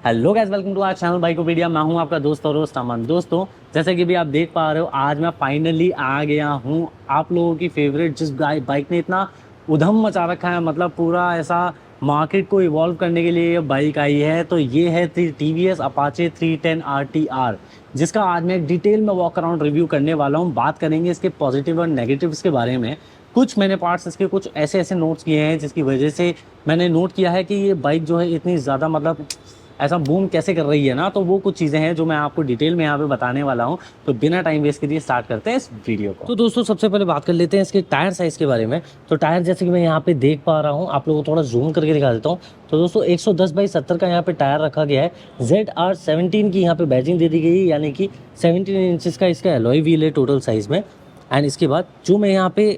Hello guys, welcome to our channel Bikopedia. मैं हूं आपका दोस्त और होस्ट अमन। दोस्तों, जैसे कि भी आप देख पा रहे हो, आज मैं फाइनली आ गया हूं आप लोगों की फेवरेट जिस बाइक ने इतना उधम मचा रखा है, मतलब पूरा ऐसा मार्केट को इवॉल्व करने के लिए ये बाइक आई है। तो ये है TVS अपाचे 310 RTR, जिसका आज मैं एक डिटेल में वॉक अराउंड रिव्यू करने वाला हूँ। बात करेंगे इसके पॉजिटिव और नेगेटिव्स के बारे में। कुछ मैंने पार्ट्स इसके कुछ ऐसे ऐसे नोट्स किए हैं जिसकी वजह से मैंने नोट किया है कि ये बाइक जो है इतनी ज़्यादा मतलब ऐसा बूम कैसे कर रही है ना। तो वो कुछ चीज़ें हैं जो मैं आपको डिटेल में यहाँ पे बताने वाला हूँ। तो बिना टाइम वेस्ट के लिए स्टार्ट करते हैं इस वीडियो को। तो दोस्तों, सबसे पहले बात कर लेते हैं इसके टायर साइज़ के बारे में। तो टायर जैसे कि मैं यहाँ पे देख पा रहा हूँ, आप लोगों को थोड़ा जूम करके दिखा देता हूँ। तो दोस्तों 110/70 का यहाँ पे टायर रखा गया है। ZR17 की यहाँ पे बैजिंग दे दी गई है, यानी कि 17 इंचज़ का इसका एलॉय व्हील है टोटल साइज़ में। एंड इसके बाद जो मैं यहाँ पे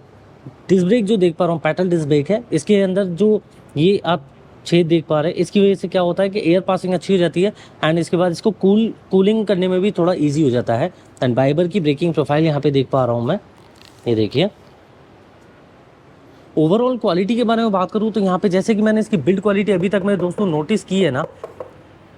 डिस्क ब्रेक जो देख पा रहा हूँ, पेडल डिस्क ब्रेक है। इसके अंदर जो ये आप छेद देख पा रहे हैं, इसकी वजह से क्या होता है कि एयर पासिंग अच्छी हो जाती है। एंड इसके बाद इसको कूलिंग करने में भी थोड़ा इजी हो जाता है। एंड बाइबर की ब्रेकिंग प्रोफाइल यहाँ पे देख पा रहा हूँ मैं, ये देखिए। ओवरऑल क्वालिटी के बारे में बात करूँ तो यहाँ पे जैसे कि मैंने इसकी बिल्ड क्वालिटी अभी तक मैं दोस्तों नोटिस की है ना,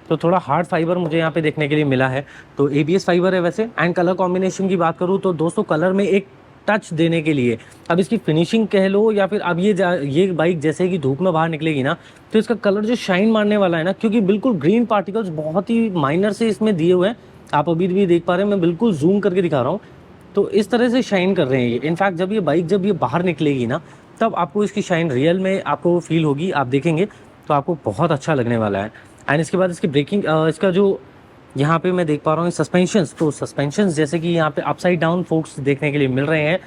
तो थोड़ा हार्ड फाइबर मुझे यहाँ पे देखने के लिए मिला है। तो ABS फाइबर है वैसे। एंड कलर कॉम्बिनेशन की बात करूँ तो दोस्तों कलर में एक टच देने के लिए, अब इसकी फिनिशिंग कह लो या फिर अब ये बाइक जैसे कि धूप में बाहर निकलेगी ना, तो इसका कलर जो शाइन मारने वाला है ना, क्योंकि बिल्कुल ग्रीन पार्टिकल्स बहुत ही माइनर से इसमें दिए हुए हैं। आप अभी भी देख पा रहे हैं, मैं बिल्कुल जूम करके दिखा रहा हूँ। तो इस तरह से शाइन कर रहे हैं ये। इनफैक्ट जब ये बाहर निकलेगी ना, तब आपको इसकी शाइन रियल में आपको फील होगी। आप देखेंगे तो आपको बहुत अच्छा लगने वाला है। एंड इसके बाद इसकी ब्रेकिंग, इसका जो यहाँ पे मैं देख पा रहा हूँ सस्पेंशंस, तो सस्पेंशंस जैसे कि यहाँ पे अपसाइड डाउन फोक्स देखने के लिए मिल रहे हैं।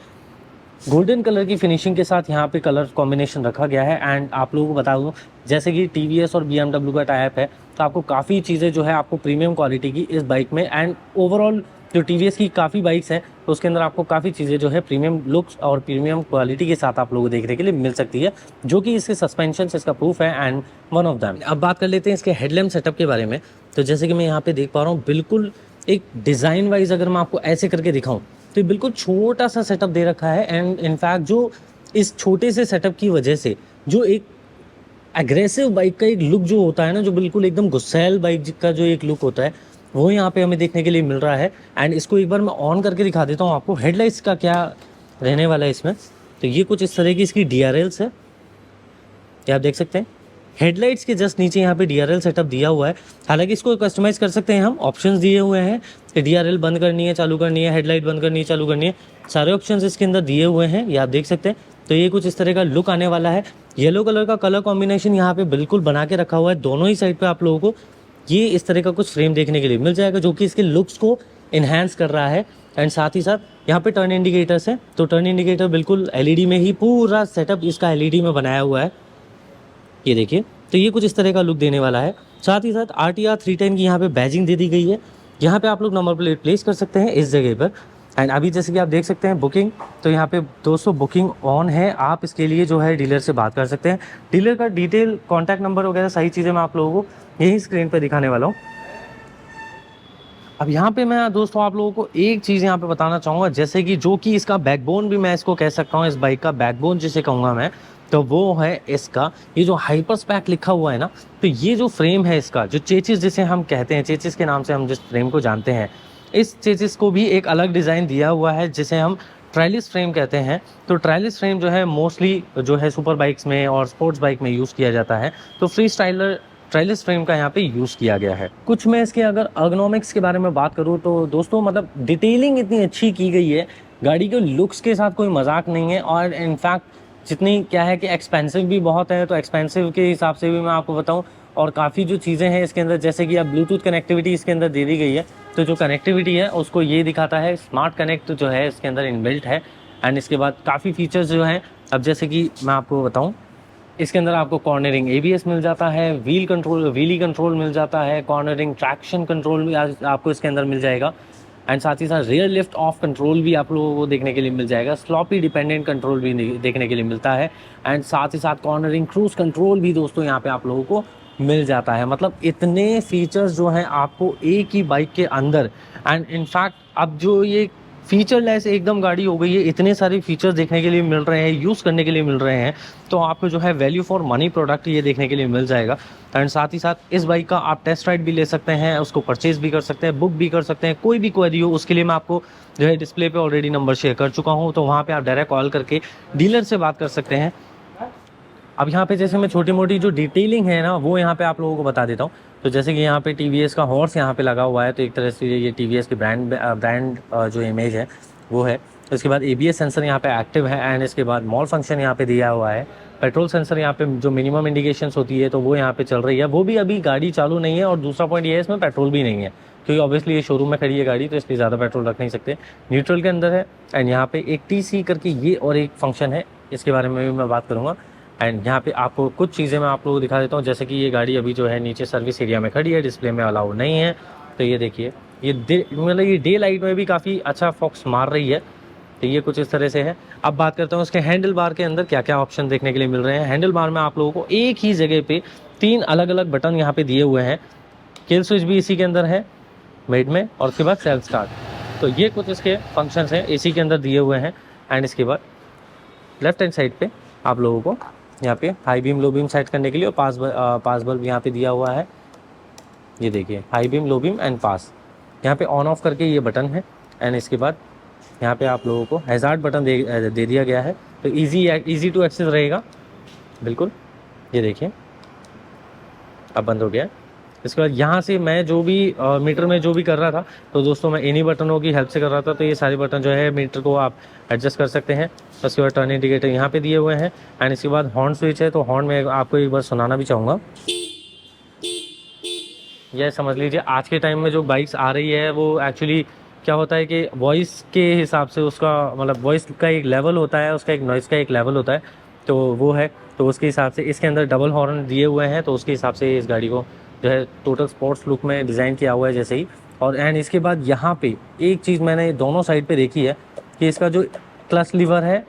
गोल्डन कलर की फिनिशिंग के साथ यहाँ पे कलर कॉम्बिनेशन रखा गया है। एंड आप लोगों को बता दूँ, जैसे कि TVS और BMW का टाइप है, तो आपको काफ़ी चीज़ें जो है आपको प्रीमियम क्वालिटी की इस बाइक में, एंड ओवरऑल जो TVS की काफ़ी बाइक्स हैं तो उसके अंदर आपको काफ़ी चीज़ें जो है प्रीमियम लुक्स और प्रीमियम क्वालिटी के साथ आप लोगों को देखने के लिए मिल सकती है, जो कि इसके सस्पेंशन इसका प्रूफ है। एंड वन ऑफ दैम, अब बात कर लेते हैं इसके हेडलैम्प सेटअप के बारे में। तो जैसे कि मैं यहाँ पे देख पा रहा हूँ, बिल्कुल एक डिज़ाइन वाइज अगर मैं आपको ऐसे करके दिखाऊँ तो ये बिल्कुल छोटा सा सेटअप दे रखा है। एंड इनफैक्ट जो इस छोटे से सेटअप की वजह से जो एक एग्रेसिव बाइक का एक लुक जो होता है ना, जो बिल्कुल एकदम गुस्सैल बाइक का जो एक लुक होता है, वो यहाँ पे हमें देखने के लिए मिल रहा है। एंड इसको एक बार मैं ऑन करके दिखा देता हूँ आपको, हेडलाइट्स का क्या रहने वाला है इसमें। तो ये कुछ इस तरह की इसकी DRLs है, क्या आप देख सकते हैं। हेडलाइट्स के जस्ट नीचे यहाँ पे DRL सेटअप दिया हुआ है। हालांकि इसको कस्टमाइज़ कर सकते हैं हम, ऑप्शंस दिए हुए हैं कि DRL बंद करनी है, चालू करनी है, हेडलाइट बंद करनी है, चालू करनी है, सारे ऑप्शंस इसके अंदर दिए हुए हैं, ये आप देख सकते हैं। तो ये कुछ इस तरह का लुक आने वाला है। येलो कलर का कलर कॉम्बिनेशन यहाँ पे बिल्कुल बना के रखा हुआ है। दोनों ही साइड पे आप लोगों को ये इस तरह का कुछ फ्रेम देखने के लिए मिल जाएगा, जो कि इसके लुक्स को इन्हांस कर रहा है। एंड साथ ही साथ यहाँ पे टर्न इंडिकेटर्स हैं, तो टर्न इंडिकेटर बिल्कुल LED में ही, पूरा सेटअप इसका LED में बनाया हुआ है, ये देखिए। तो ये कुछ इस तरह का लुक देने वाला है। साथ ही साथ RTR 310 की यहाँ पे बैजिंग दे दी गई है। यहाँ पे आप लोग नंबर प्लेट प्लेस कर सकते हैं इस जगह पर। एंड अभी जैसे कि आप देख सकते हैं बुकिंग, तो यहाँ पे दोस्तों बुकिंग ऑन है। आप इसके लिए जो है डीलर से बात कर सकते हैं। डीलर का डिटेल, कॉन्टैक्ट नंबर वगैरह सारी चीज़ें मैं आप लोगों को यही स्क्रीन पर दिखाने वाला हूँ। अब यहाँ पे मैं दोस्तों आप लोगों को एक चीज़ यहाँ पे बताना चाहूँगा, जैसे कि जो कि इसका बैकबोन भी मैं इसको कह सकता हूँ, इस बाइक का बैकबोन जिसे कहूँगा मैं, तो वो है इसका ये जो हाइपर स्पैक लिखा हुआ है ना। तो ये जो फ्रेम है इसका, जो चेचिस जिसे हम कहते हैं, चेचिस के नाम से हम जिस फ्रेम को जानते हैं, इस चेचिस को भी एक अलग डिज़ाइन दिया हुआ है जिसे हम ट्रायलिस फ्रेम कहते हैं। तो ट्रायलिस फ्रेम जो है मोस्टली जो है सुपर बाइक्स में और स्पोर्ट्स बाइक में यूज़ किया जाता है। तो फ्री स्टाइलर ट्रायलिस फ्रेम का यहाँ पे यूज़ किया गया है। कुछ मैं इसके अगर अर्गोनॉमिक्स के बारे में बात करूँ तो दोस्तों मतलब डिटेलिंग इतनी अच्छी की गई है, गाड़ी के लुक्स के साथ कोई मजाक नहीं है। और इनफैक्ट जितनी क्या है कि एक्सपेंसिव भी बहुत है, तो एक्सपेंसिव के हिसाब से भी मैं आपको बताऊँ, और काफ़ी जो चीज़ें हैं इसके अंदर, जैसे कि अब ब्लूटूथ कनेक्टिविटी इसके अंदर दे दी गई है। तो जो कनेक्टिविटी है उसको ये दिखाता है, स्मार्ट कनेक्ट जो है इसके अंदर इनबिल्ट है। एंड इसके बाद काफ़ी फीचर्स जो हैं, अब जैसे कि मैं आपको बताऊँ, इसके अंदर आपको कॉर्नरिंग ABS मिल जाता है, व्हीली कंट्रोल मिल जाता है, कॉर्नरिंग ट्रैक्शन कंट्रोल भी आपको इसके अंदर मिल जाएगा। एंड साथ ही साथ रियर लिफ्ट ऑफ कंट्रोल भी आप लोगों को देखने के लिए मिल जाएगा। स्लॉपी डिपेंडेंट कंट्रोल भी देखने के लिए मिलता है। एंड साथ ही साथ कॉर्नरिंग क्रूज कंट्रोल भी दोस्तों यहाँ पे आप लोगों को मिल जाता है। मतलब इतने फीचर्स जो हैं आपको एक ही बाइक के अंदर। एंड इनफैक्ट अब जो ये फीचरलेस एकदम गाड़ी हो गई है, इतने सारे फीचर्स देखने के लिए मिल रहे हैं, यूज़ करने के लिए मिल रहे हैं, तो आपको जो है वैल्यू फॉर मनी प्रोडक्ट ये देखने के लिए मिल जाएगा। एंड साथ ही साथ इस बाइक का आप टेस्ट राइड भी ले सकते हैं, उसको परचेज भी कर सकते हैं, बुक भी कर सकते हैं, कोई भी क्वेरी हो उसके लिए मैं आपको जो है डिस्प्ले पे ऑलरेडी नंबर शेयर कर चुका हूँ, तो वहाँ पे आप डायरेक्ट कॉल करके डीलर से बात कर सकते हैं। अब यहाँ पे जैसे मैं छोटी मोटी जो डिटेलिंग है ना वो यहाँ पे आप लोगों को बता देता हूँ। तो जैसे कि यहाँ पे TVS का हॉर्स यहाँ पे लगा हुआ है, तो एक तरह से ये TVS की ब्रांड जो इमेज है वो है। तो इसके बाद ABS सेंसर यहाँ पे एक्टिव है, एंड इसके बाद मॉल फंक्शन यहाँ पे दिया हुआ है। पेट्रोल सेंसर यहाँ पे जो मिनिमम इंडिकेशंस होती है तो वो यहाँ पे चल रही है, वो भी अभी गाड़ी चालू नहीं है। और दूसरा पॉइंट ये है इसमें पेट्रोल भी नहीं है, क्योंकि ऑब्वियसली ये शोरूम में खड़ी है गाड़ी, तो इसलिए ज़्यादा पेट्रोल रख नहीं सकते। न्यूट्रल के अंदर है, एंड यहाँ पे एक TC करके ये और एक फंक्शन है, इसके बारे में भी मैं बात करूँगा। एंड यहाँ पे आपको कुछ चीज़ें मैं आप लोगों को दिखा देता हूँ, जैसे कि ये गाड़ी अभी जो है नीचे सर्विस एरिया में खड़ी है, डिस्प्ले में अलाउ नहीं है। तो ये देखिए, ये मतलब ये डे लाइट में भी काफ़ी अच्छा फॉक्स मार रही है। तो ये कुछ इस तरह से है। अब बात करते हैं उसके हैंडल बार के अंदर क्या क्या ऑप्शन देखने के लिए मिल रहे हैं। हैंडल बार में आप लोगों को एक ही जगह पे 3 अलग अलग बटन यहाँ पे दिए हुए हैं। किल स्विच भी इसी के अंदर है मेड में, और उसके बाद सेल्फ स्टार्ट। तो ये कुछ इसके फंक्शंस हैं इसी के अंदर दिए हुए हैं। एंड इसके बाद लेफ्ट हैंड साइड पे आप लोगों को यहाँ पे high beam low beam set करने के लिए और पास बल्ब यहाँ पे दिया हुआ है। ये देखिए, high beam low beam and pass, यहाँ पे ऑन ऑफ करके ये बटन है। एंड इसके बाद यहाँ पे आप लोगों को हैज़ार्ड बटन दे दिया गया है, तो इजी टू एक्सेस रहेगा बिल्कुल। ये देखिए अब बंद हो गया। इसके बाद यहाँ से मैं जो भी मीटर में जो भी कर रहा था, तो दोस्तों मैं इन्हीं बटनों की हेल्प से कर रहा था। तो ये सारे बटन जो है मीटर को आप एडजस्ट कर सकते हैं। उसके बाद टर्न इंडिकेटर यहाँ पे दिए हुए हैं। एंड इसके बाद हॉर्न स्विच है, तो हॉर्न में आपको एक बार सुनाना भी चाहूँगा। यह समझ लीजिए आज के टाइम में जो बाइक्स आ रही है वो एक्चुअली क्या होता है कि वॉइस के हिसाब से उसका मतलब वॉइस का एक लेवल होता है, उसका एक नॉइज़ का एक लेवल होता है, तो वो है। तो उसके हिसाब से इसके अंदर डबल हॉर्न दिए हुए हैं, तो उसके हिसाब से इस गाड़ी को जो है टोटल स्पोर्ट्स लुक में डिज़ाइन किया हुआ है जैसे ही। और एंड इसके बाद यहाँ पे एक चीज़ मैंने दोनों साइड पे देखी है कि इसका जो क्लच लीवर है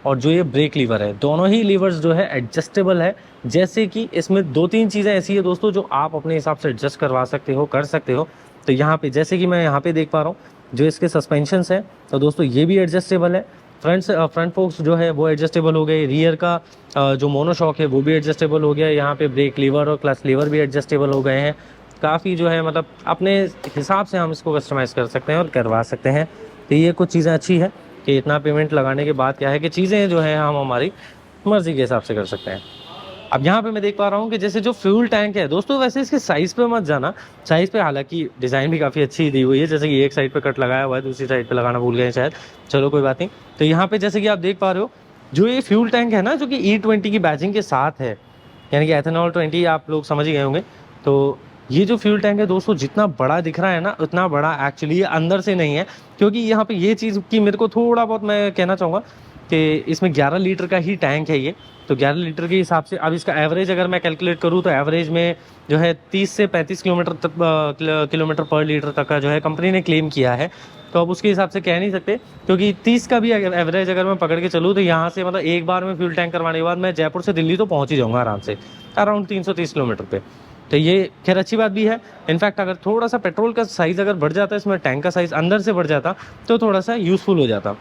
और जो ये ब्रेक लीवर है, दोनों ही लीवर्स जो है एडजस्टेबल है। जैसे कि इसमें 2-3 चीज़ें ऐसी है दोस्तों जो आप अपने हिसाब से एडजस्ट करवा सकते हो, कर सकते हो। तो यहाँ पे जैसे कि मैं यहाँ पे देख पा रहा हूँ जो इसके सस्पेंशंस हैं, तो दोस्तों ये भी एडजस्टेबल है। फ्रंट फोक्स जो है वो एडजस्टेबल हो गए। रियर का जो मोनोशॉक है वो भी एडजस्टेबल हो गया। यहाँ पे ब्रेक लीवर और क्लच लीवर भी एडजस्टेबल हो गए हैं। काफ़ी जो है मतलब अपने हिसाब से हम इसको कस्टमाइज़ कर सकते हैं और करवा सकते हैं। तो ये कुछ चीज़ें अच्छी है कि इतना पेमेंट लगाने के बाद क्या है कि चीज़ें जो है हम हमारी मर्ज़ी के हिसाब से कर सकते हैं। अब यहाँ पे मैं देख पा रहा हूँ कि जैसे जो फ्यूल टैंक है दोस्तों, वैसे इसके साइज़ पे मत जाना। साइज़ पे हालांकि डिज़ाइन भी काफ़ी अच्छी दी हुई है, जैसे कि एक साइड पे कट लगाया हुआ है, दूसरी साइड पे लगाना भूल गए शायद, चलो कोई बात नहीं। तो यहाँ पे जैसे कि आप देख पा रहे हो जो ये फ्यूल टैंक है ना, जो कि E20 की बैचिंग के साथ है, यानी कि एथेनॉल 20 आप लोग समझ ही गए होंगे। तो ये जो फ्यूल टैंक है दोस्तों जितना बड़ा दिख रहा है ना, उतना बड़ा एक्चुअली ये अंदर से नहीं है। क्योंकि यहाँ पे ये चीज़ की मेरे को थोड़ा बहुत मैं कहना चाहूँगा कि इसमें 11 लीटर का ही टैंक है ये। तो 11 लीटर के हिसाब से अब इसका एवरेज अगर मैं कैलकुलेट करूँ तो एवरेज में जो है 30 से 35 किलोमीटर पर लीटर तक का जो है कंपनी ने क्लेम किया है। तो अब उसके हिसाब से कह नहीं सकते, क्योंकि 30 का भी एवरेज अगर मैं पकड़ के चलूँ तो यहाँ से मतलब एक बार में फ्यूल टैंक करवाने के बाद मैं जयपुर से दिल्ली तो पहुँच ही जाऊँगा आराम से, अराउंड 330 किलोमीटर पे। तो ये खैर अच्छी बात भी है। इनफैक्ट अगर थोड़ा सा पेट्रोल का साइज़ अगर बढ़ जाता, इसमें टैंक का साइज़ अंदर से बढ़ जाता, तो थोड़ा सा यूज़फुल हो जाता।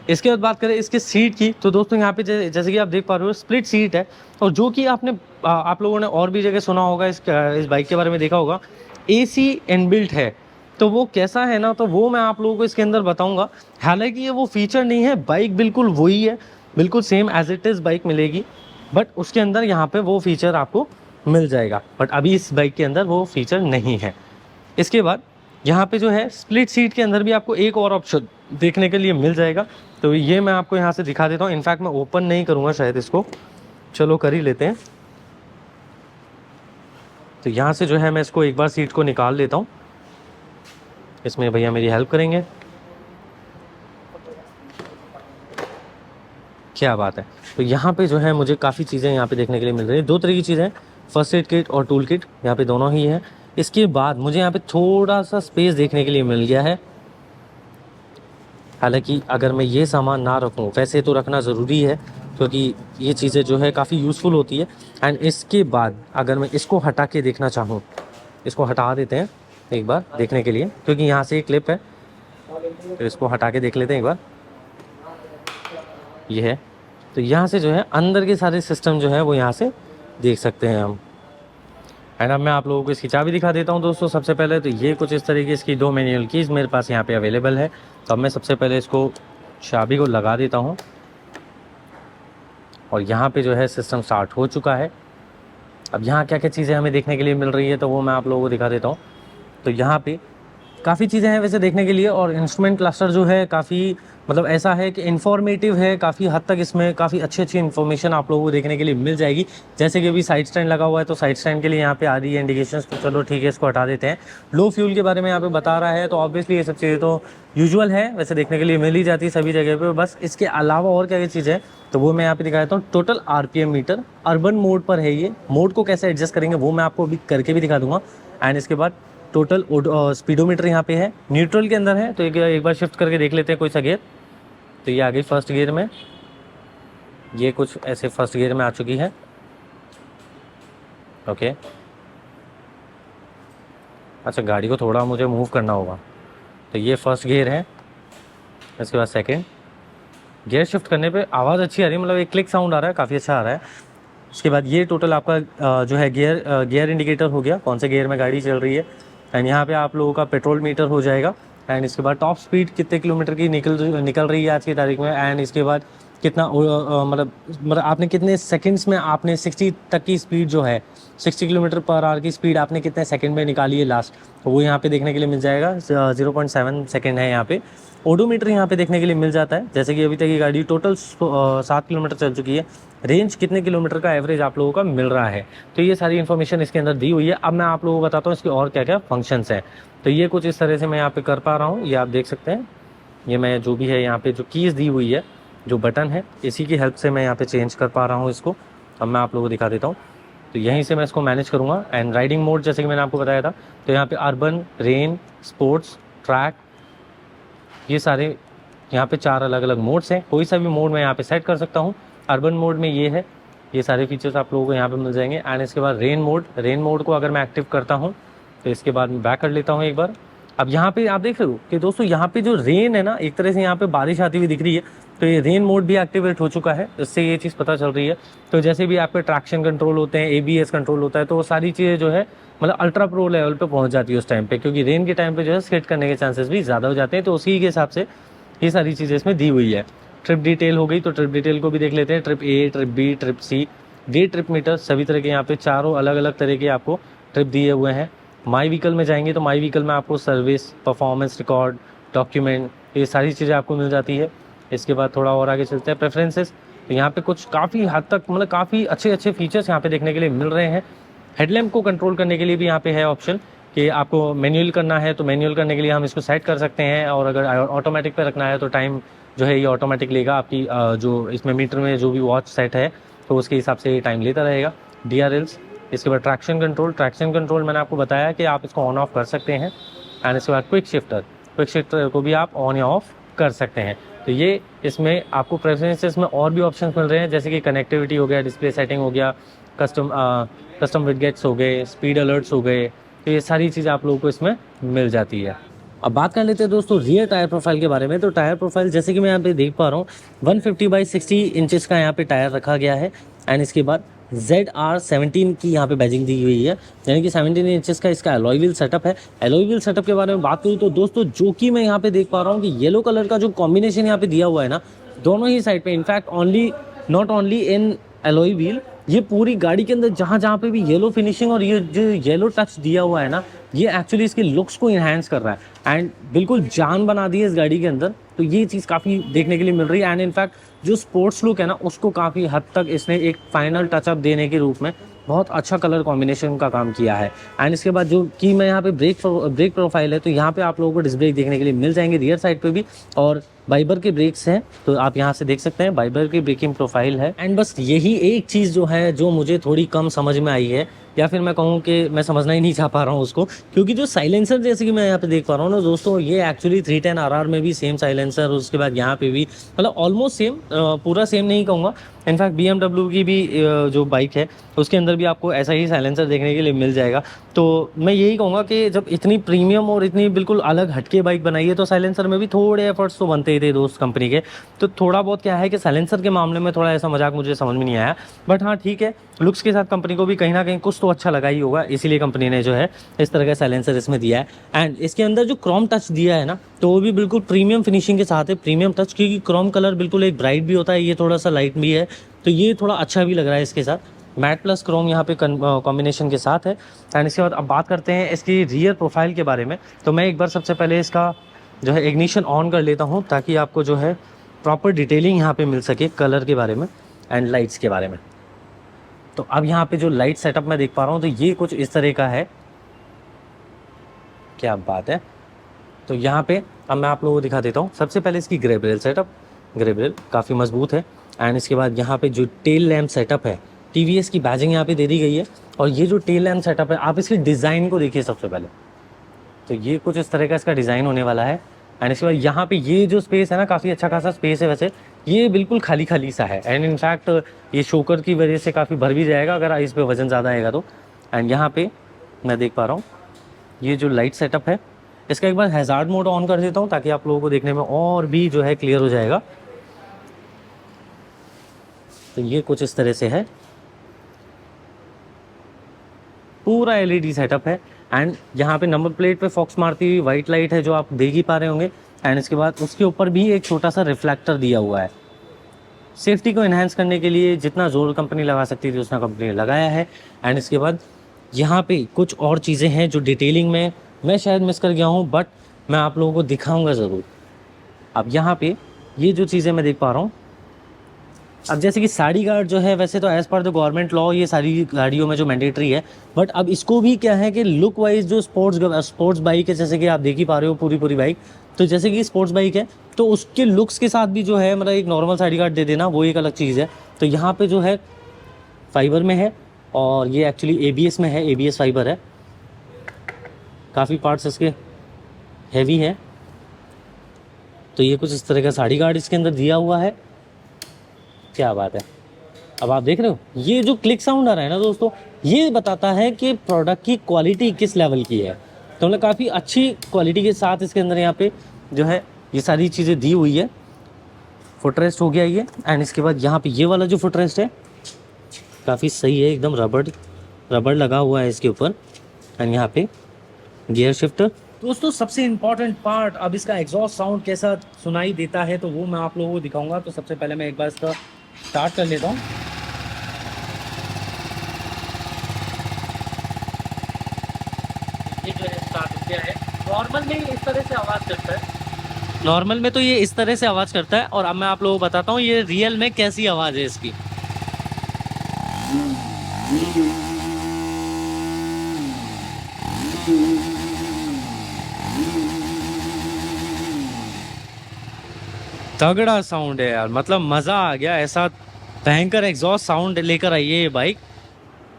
इसके बाद बात करें इसके सीट की, तो दोस्तों यहाँ पे जैसे कि आप देख पा रहे हो स्प्लिट सीट है। और जो कि आप लोगों ने और भी जगह सुना होगा, इस बाइक के बारे में देखा होगा, AC इनबिल्ट है। तो वो कैसा है ना, तो वो मैं आप लोगों को इसके अंदर बताऊंगा। हालांकि ये वो फीचर नहीं है, बाइक बिल्कुल वही है, बिल्कुल same as it is bike मिलेगी, बट उसके अंदर यहाँ पे वो फीचर आपको मिल जाएगा। बट अभी इस बाइक के अंदर वो फीचर नहीं है। इसके बाद यहाँ पे जो है स्प्लिट सीट के अंदर भी आपको एक और ऑप्शन देखने के लिए मिल जाएगा। तो ये मैं आपको यहाँ से दिखा देता हूँ। इनफैक्ट मैं ओपन नहीं करूँगा शायद इसको, चलो कर ही लेते हैं। तो यहाँ से जो है मैं इसको एक बार सीट को निकाल लेता हूँ। इसमें भैया मेरी हेल्प करेंगे, क्या बात है। तो यहाँ पे जो है मुझे काफ़ी चीज़ें यहाँ पे देखने के लिए मिल रही है। 2 तरह की चीज़ें, फर्स्ट एड किट और टूल किट, यहाँ पे दोनों ही है। इसके बाद मुझे यहाँ पे थोड़ा सा स्पेस देखने के लिए मिल गया है। हालांकि अगर मैं ये सामान ना रखूँ, वैसे तो रखना ज़रूरी है क्योंकि ये चीज़ें जो है काफ़ी यूज़फुल होती है। एंड इसके बाद अगर मैं इसको हटा के देखना चाहूँ, इसको हटा देते हैं एक बार देखने के लिए, क्योंकि यहाँ से एक क्लिप है तो इसको हटा के देख लेते हैं एक बार। ये है, तो यहाँ से जो है अंदर के सारे सिस्टम जो है वो यहाँ से देख सकते हैं हम। एंड अब मैं आप लोगों को इसकी चाबी दिखा देता हूँ दोस्तों। सबसे पहले तो ये कुछ इस तरीके इसकी 2 मैनुअल कीज़ मेरे पास यहाँ पे अवेलेबल है। तो अब मैं सबसे पहले इसको चाबी को लगा देता हूँ और यहाँ पे जो है सिस्टम स्टार्ट हो चुका है। अब यहाँ क्या क्या चीज़ें हमें देखने के लिए मिल रही है तो वो मैं आप लोगों को दिखा देता हूँ। तो यहाँ पे काफ़ी चीज़ें हैं वैसे देखने के लिए, और इंस्ट्रूमेंट क्लस्टर जो है काफ़ी मतलब ऐसा है कि इन्फॉर्मेटिव है, काफ़ी हद तक इसमें काफ़ी अच्छी अच्छी इन्फॉर्मेशन आप लोगों को देखने के लिए मिल जाएगी। जैसे कि अभी साइड स्टैंड लगा हुआ है तो साइड स्टैंड के लिए यहाँ पे आ रही है इंडिकेशंस, तो चलो ठीक है इसको हटा देते हैं। लो फ्यूल के बारे में यहाँ पे बता रहा है, तो ऑब्वियसली ये सब चीज़ें तो यूजुअल है, वैसे देखने के लिए मिल ही जाती है सभी जगह पर। बस इसके अलावा और क्या क्या चीज़ है तो वो मैं यहाँ पे दिखा देता हूँ। Total RPM meter urban mode पर है, ये मोड को कैसे एडजस्ट करेंगे वो मैं आपको अभी करके भी दिखा दूंगा। एंड इसके बाद टोटल स्पीडोमीटर यहाँ पे है, न्यूट्रल के अंदर है। तो एक बार शिफ्ट करके देख लेते हैं कोई सा गियर। तो ये आ गई फर्स्ट गियर में, ये कुछ ऐसे फर्स्ट गियर में आ चुकी है। ओके, अच्छा गाड़ी को थोड़ा मुझे मूव करना होगा। तो ये फर्स्ट गियर है, इसके बाद सेकेंड गियर शिफ्ट करने पे आवाज़ अच्छी आ रही है, मतलब एक क्लिक साउंड आ रहा है, काफ़ी अच्छा आ रहा है। उसके बाद ये टोटल आपका जो है गियर इंडिकेटर हो गया, कौन से गियर में गाड़ी चल रही है। एंड यहाँ पे आप लोगों का पेट्रोल मीटर हो जाएगा। एंड इसके बाद टॉप स्पीड कितने किलोमीटर की निकल रही है आज की तारीख में। एंड इसके बाद कितना मतलब आपने कितने सेकंड्स में आपने 60 तक की स्पीड जो है 60 किलोमीटर पर आवर की स्पीड आपने कितने सेकंड में निकाली है लास्ट, तो वो यहाँ पे देखने के लिए मिल जाएगा। 0.7 सेकंड है यहाँ पे। ओडोमीटर यहाँ पे देखने के लिए मिल जाता है। जैसे कि अभी तक ये गाड़ी टोटल 7 किलोमीटर चल चुकी है, रेंज कितने किलोमीटर का एवरेज आप लोगों का मिल रहा है, तो ये सारी इन्फॉर्मेशन इसके अंदर दी हुई है। अब मैं आप लोगों को बताता हूँ इसकी और क्या क्या फंक्शंस हैं। तो ये कुछ इस तरह से मैं यहाँ पे कर पा रहा हूँ, ये आप देख सकते हैं। ये मैं जो भी है यहाँ पे जो कीज़ दी हुई है, जो बटन है, इसी की हेल्प से मैं यहाँ पे चेंज कर पा रहा हूँ इसको। अब मैं आप लोगों को दिखा देता हूँ। तो यहीं से मैं इसको मैनेज करूँगा। एंड राइडिंग मोड जैसे कि मैंने आपको बताया था, तो यहाँ पे अर्बन, रेन, स्पोर्ट्स, ट्रैक, ये सारे यहाँ पे 4 अलग अलग मोड्स हैं। कोई सा भी मोड मैं यहाँ पे सेट कर सकता हूँ। अर्बन मोड में ये है, ये सारे फीचर्स आप लोगों को यहाँ पे मिल जाएंगे। एंड इसके बाद रेन मोड को अगर मैं एक्टिव करता हूँ तो इसके बाद मैं बैक कर लेता हूँ एक बार। अब यहाँ पे आप देख रहे हो कि दोस्तों यहाँ पे जो रेन है ना, एक तरह से यहाँ पे बारिश आती हुई दिख रही है, तो ये रेन मोड भी एक्टिवेट हो चुका है, इससे ये चीज़ पता चल रही है। तो जैसे भी आपके ट्रैक्शन कंट्रोल होते हैं, ABS कंट्रोल होता है, तो वो सारी चीज़ें जो है मतलब अल्ट्रा प्रो लेवल पे पहुंच जाती है उस टाइम पे, क्योंकि रेन के टाइम पे जो है स्किड करने के चांसेस भी ज़्यादा हो जाते हैं। तो उसी के हिसाब से ये सारी चीज़ें इसमें दी हुई है। ट्रिप डिटेल हो गई, तो ट्रिप डिटेल को भी देख लेते हैं। Trip A, trip B, trip C, day trip meter, सभी तरह के यहाँ पे चारों अलग अलग तरह के आपको ट्रिप दिए हुए हैं। माई व्हीकल में जाएंगे तो माई व्हीकल में आपको सर्विस, परफॉर्मेंस रिकॉर्ड, डॉक्यूमेंट, ये सारी चीज़ें आपको मिल जाती है। इसके बाद थोड़ा और आगे चलते हैं, प्रेफरेंसेस। तो यहाँ पे कुछ काफ़ी हद तक मतलब काफ़ी अच्छे अच्छे फीचर्स यहाँ पे देखने के लिए मिल रहे हैं। हेडलैम्प को कंट्रोल करने के लिए भी यहाँ पे है ऑप्शन कि आपको मैनुअल करना है, तो मैनुअल करने के लिए हम इसको सेट कर सकते हैं। और अगर ऑटोमेटिक पे रखना है तो टाइम जो है ये ऑटोमेटिक लेगा आपकी जो इसमें मीटर में जो भी वॉच सेट है तो उसके हिसाब से ये टाइम लेता रहेगा। DRLs, इसके बाद ट्रैक्शन कंट्रोल मैंने आपको बताया कि आप इसको ऑन ऑफ कर सकते हैं। एंड इसके बाद क्विक शिफ्टर को भी आप ऑन या ऑफ कर सकते हैं। तो ये इसमें आपको प्रेफरेंसेस में और भी ऑप्शंस मिल रहे हैं, जैसे कि कनेक्टिविटी हो गया, डिस्प्ले सेटिंग हो गया, कस्टम विडगेट्स हो गए, स्पीड अलर्ट्स हो गए, तो ये सारी चीज़ें आप लोगों को इसमें मिल जाती है। अब बात कर लेते हैं दोस्तों रियर टायर प्रोफाइल के बारे में। तो टायर प्रोफाइल जैसे कि मैं यहाँ पे देख पा रहा हूँ 150/60 इंचेस का यहाँ पे टायर रखा गया है। एंड इसके बाद ZR17 की यहाँ पे बैजिंग दी हुई है, यानी कि 17 इंचेस का इसका एलॉय व्हील सेटअप है। एलॉय व्हील सेटअप के बारे में बात करूँ तो दोस्तों जो कि मैं यहाँ पे देख पा रहा हूँ कि येलो कलर का जो कॉम्बिनेशन यहाँ पे दिया हुआ है ना दोनों ही साइड पे, in fact not only in alloy wheel, ये पूरी गाड़ी के अंदर जहाँ पे भी येलो फिनिशिंग और ये जो येलो टच दिया हुआ है ना, ये एक्चुअली इसके लुक्स को इन्हांस कर रहा है एंड बिल्कुल जान बना दी है इस गाड़ी के अंदर। तो ये चीज़ काफ़ी देखने के लिए मिल रही है। एंड इनफैक्ट जो स्पोर्ट्स लुक है ना उसको काफ़ी हद तक इसने एक फाइनल टचअप देने के रूप में बहुत अच्छा कलर कॉम्बिनेशन का काम किया है। एंड इसके बाद जो कि मैं यहाँ पे ब्रेक प्रोफाइल है, तो यहाँ पे आप लोगों को डिस्क ब्रेक देखने के लिए मिल जाएंगे रियर साइड पे भी, और बाइबर के ब्रेक्स हैं, तो आप यहाँ से देख सकते हैं बाइबर की ब्रेकिंग प्रोफाइल है। एंड बस यही एक चीज़ जो है जो मुझे थोड़ी कम समझ में आई है, या फिर मैं कहूँ कि मैं समझना ही नहीं चाह पा रहा हूँ उसको, क्योंकि जो साइलेंसर जैसे कि मैं यहाँ पे देख पा रहा हूँ ना दोस्तों, ये एक्चुअली 310 RR में भी सेम साइलेंसर, उसके बाद यहाँ पे भी मतलब ऑलमोस्ट सेम, पूरा सेम नहीं कहूँगा इनफैक्ट BMW की भी जो बाइक है उसके अंदर भी आपको ऐसा ही साइलेंसर देखने के लिए मिल जाएगा। तो मैं यही कहूँगा कि जब इतनी प्रीमियम और इतनी बिल्कुल अलग हटके बाइक बनाई है तो साइलेंसर में भी थोड़े एफर्ट्स तो बनते ही थे दोस्त कंपनी के। तो थोड़ा बहुत क्या है कि साइलेंसर के मामले में थोड़ा ऐसा मजाक मुझे समझ में नहीं आया, बट हाँ ठीक है, लुक्स के साथ कंपनी को भी कहीं ना कहीं कुछ तो अच्छा लगा ही होगा, इसीलिए कंपनी ने जो है इस तरह का साइलेंसर इसमें दिया है। एंड इसके अंदर जो क्रोम टच दिया है ना, तो वो भी बिल्कुल प्रीमियम फिनिशिंग के साथ है, प्रीमियम टच, क्योंकि क्रोम कलर बिल्कुल एक ब्राइट भी होता है, ये थोड़ा सा लाइट भी है, तो ये थोड़ा अच्छा भी लग रहा है इसके साथ। मैट प्लस क्रोम यहाँ पे कॉम्बिनेशन के साथ है। एंड इसके बाद अब बात करते हैं इसकी रियर प्रोफाइल के बारे में। तो मैं एक बार सबसे पहले इसका जो है इग्निशन ऑन कर लेता हूँ ताकि आपको जो है प्रॉपर डिटेलिंग यहाँ पे मिल सके कलर के बारे में एंड लाइट्स के बारे में। तो अब यहाँ पे जो लाइट सेटअप मैं देख पा रहा हूँ तो ये कुछ इस तरह का है, क्या बात है। तो यहाँ पे अब मैं आप लोगों को दिखा देता हूँ। सबसे पहले इसकी ग्रेबरेल सेटअप, ग्रेबरेल काफ़ी मजबूत है। एंड इसके बाद यहाँ पे जो टेल लैम्प सेटअप है, TVS की बैजिंग यहाँ पे दे दी गई है। और ये जो टेल लैम्प सेटअप है, आप इसकी डिज़ाइन को देखिए सबसे पहले, तो ये कुछ इस तरह का इसका डिज़ाइन होने वाला है। एंड इसके बाद यहाँ पे ये जो स्पेस है ना, काफ़ी अच्छा खासा स्पेस है वैसे, ये बिल्कुल खाली खाली सा है। एंड इनफैक्ट ये शोकर की वजह से काफ़ी भर भी जाएगा अगर इस पर वजन ज़्यादा आएगा तो। एंड यहाँ पे मैं देख पा रहा हूँ ये जो लाइट सेटअप है, इसका एक बार हैज़ार्ड मोड ऑन कर देता हूँ ताकि आप लोगों को देखने में और भी जो है क्लियर हो जाएगा। तो ये कुछ इस तरह से है, पूरा LED सेटअप है। एंड यहाँ पे नंबर प्लेट पे फॉक्स मारती हुई वाइट लाइट है जो आप देख ही पा रहे होंगे। एंड इसके बाद उसके ऊपर भी एक छोटा सा रिफ्लेक्टर दिया हुआ है। सेफ्टी को इन्हांस करने के लिए जितना जोर कंपनी लगा सकती थी उतना कंपनी ने लगाया है। एंड इसके बाद यहाँ पे कुछ और चीज़ें हैं जो डिटेलिंग में मैं शायद मिस कर गया हूँ, बट मैं आप लोगों को दिखाऊंगा ज़रूर। अब यहाँ पे ये जो चीज़ें मैं देख पा रहा हूँ, अब जैसे कि साड़ी गार्ड जो है वैसे तो as per the government law ये सारी गाड़ियों में जो मैंडेटरी है, बट अब इसको भी क्या है कि लुक वाइज जो स्पोर्ट्स बाइक है, जैसे कि आप देख ही पा रहे हो पूरी बाइक, तो जैसे कि स्पोर्ट्स बाइक है तो उसके लुक्स के साथ भी जो है मतलब एक नॉर्मल साड़ी गार्ड दे देना वो एक अलग चीज़ है। तो यहाँ पे जो है फाइबर में है और ये एक्चुअली ABS में है, ABS फाइबर है, काफ़ी पार्ट्स इसके हैवी हैं। तो ये कुछ इस तरह का साड़ी गार्ड इसके अंदर दिया हुआ है, क्या बात है। अब आप देख रहे हो ये जो क्लिक साउंड आ रहा है ना दोस्तों, ये बताता है कि प्रोडक्ट की क्वालिटी किस लेवल की है। तो मतलब काफ़ी अच्छी क्वालिटी के साथ इसके अंदर यहाँ पे जो है ये सारी चीज़ें दी हुई है। फुटरेस्ट हो गया ये। एंड इसके बाद यहाँ पे ये वाला जो फुटरेस्ट है काफ़ी सही है, एकदम रबड़ लगा हुआ है इसके ऊपर। एंड यहाँ पे गियर शिफ्टर। दोस्तों सबसे इम्पॉर्टेंट पार्ट, अब इसका एग्जॉस्ट साउंड कैसा सुनाई देता है तो वो मैं आप लोगों को दिखाऊंगा। तो सबसे पहले मैं एक बार इसका स्टार्ट कर लेता हूँ। ये जो है स्टार्ट हो गया है। नॉर्मल में इस तरह से आवाज़ करता है, नॉर्मल में तो ये इस तरह से आवाज़ करता है। और अब मैं आप लोगों को बताता हूँ ये रियल में कैसी आवाज़ है इसकी। तगड़ा साउंड है यार, मतलब मज़ा आ गया, ऐसा भयंकर एग्जॉस्ट साउंड लेकर आई है ये बाइक।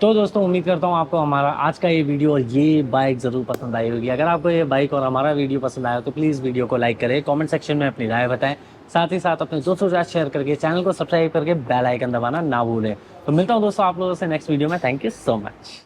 तो दोस्तों उम्मीद करता हूँ आपको हमारा आज का ये वीडियो और ये बाइक ज़रूर पसंद आई होगी। अगर आपको ये बाइक और हमारा वीडियो पसंद आया तो प्लीज़ वीडियो को लाइक करें, कमेंट सेक्शन में अपनी राय बताएं, साथ ही साथ अपने दोस्तों के साथ शेयर करके चैनल को सब्सक्राइब करके बेल आइकन दबाना ना भूलें। तो मिलता हूँ दोस्तों आप लोगों से नेक्स्ट वीडियो में। Thank you so much.